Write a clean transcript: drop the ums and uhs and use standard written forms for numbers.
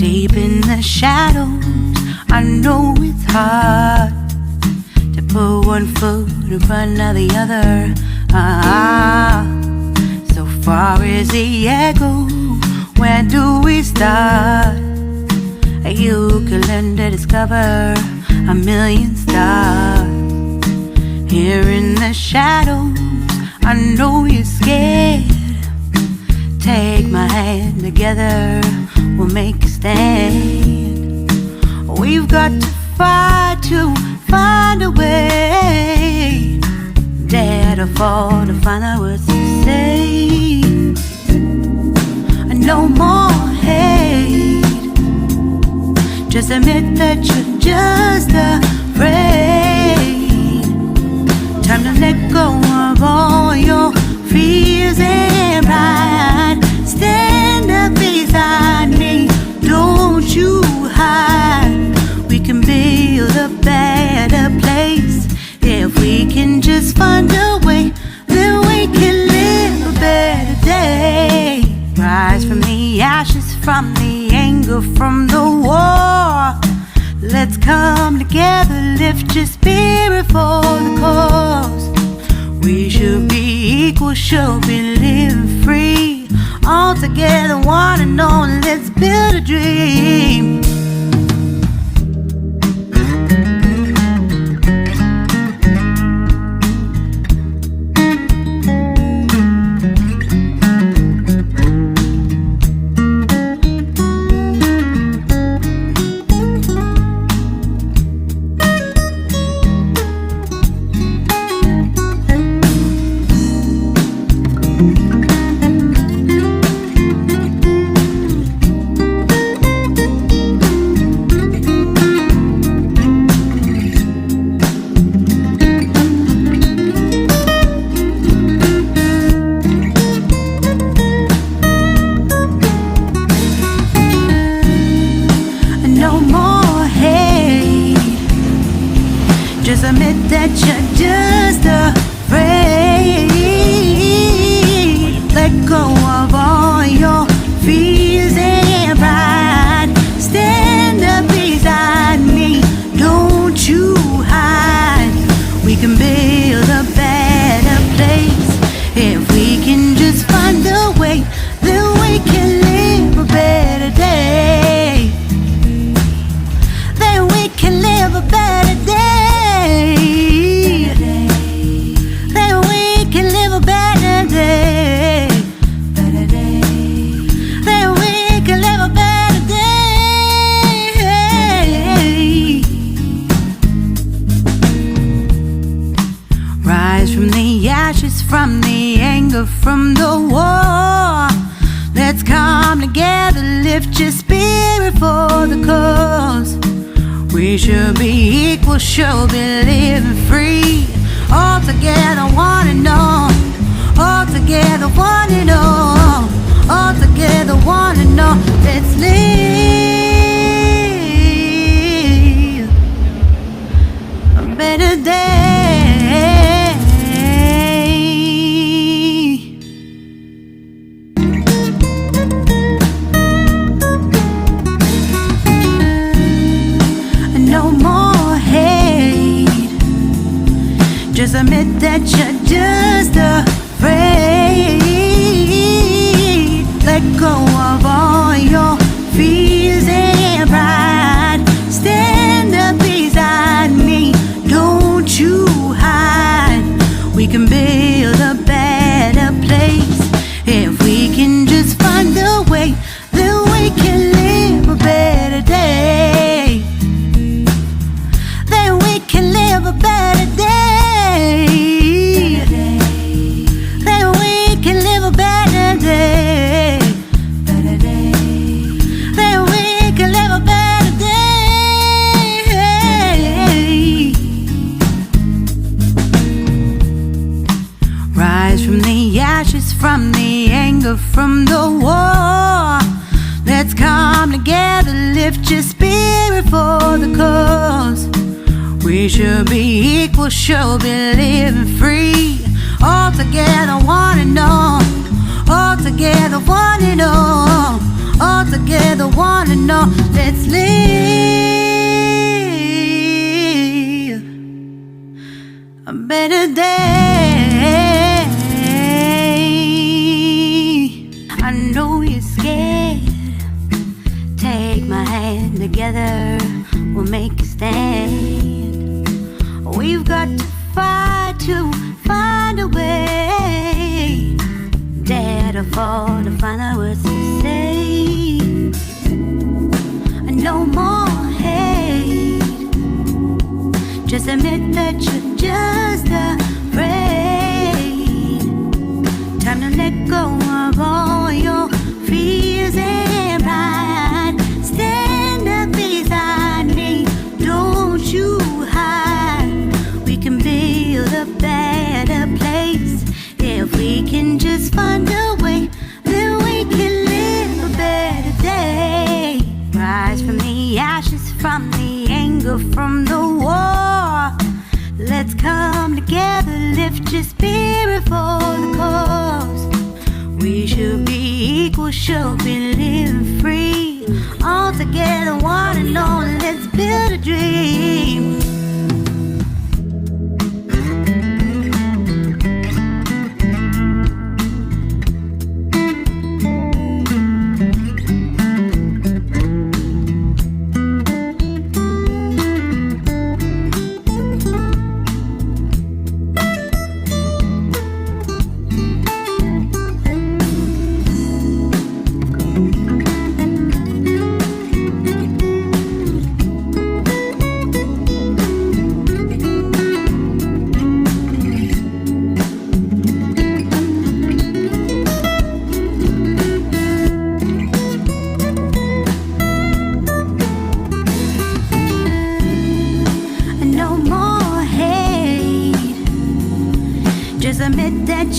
Deep in the shadows, I know it's hard to put one foot in front of the other. So far as the echo, where do we start? You can learn to discover a million stars. Here in the shadows, I know you're scared. Take my hand, together we'll make a stand. We've got to fight to find a way. Dare to fall to find out what to say. No more hate. Just admit that you're just afraid. Time to let go of all your fears and pride. Stand up beside me, don't you hide. We can build a better place. If we can just find a way, then we can live a better day. Rise from the ashes, from the anger, from the war. Let's come together, lift your spirit for the cause. We should be equal, should be living free. All together, one and all, let's build a dream. Just admit that you're just afraid. Let go of all your fears and pride. Stand up beside me, don't you hide. We can build a better place. If we can just find a way, then we can live a better day. Then we can live a better day. Then we can live a better day. Then we can live a better day. Rise from the ashes, from the anger, from the war. Let's come together, lift your spirit for the cause. We should be equal, should be living free. All together, one and all. All together, one and all. All together, one and all. Let's live a better day. No more hate. Just admit that you're just afraid. Let go of all your fears and pride. Stand up beside me, don't you hide. We can build a better place. If we can just find a way, then we can live a better day. Then we can live a better day. Then we can live a better day. Then we can live a better day. Rise from the ashes, from the anger, from the war. Let's come together, lift your spirit for the cause. We should be equal, should be living free. All together, one and all. All together, one and all. All together. together wanna know. Let's live a better day. I know you're scared. Take my hand, together we'll make a stand. We've got to fight to find a way. Dare to fall to find out what to say. No more hate. Just admit that you're just afraid. Time to let go of all your fears and pride. Stand up beside me, don't you hide. We can build a better place. If we can just find a way, then we can live a better day. Rise from the ashes, from the anger, from the war. Let's come together, lift your spirit for the cause. We should be equal, should be living free. All together, wanna know, let's build a dream. Just admit that you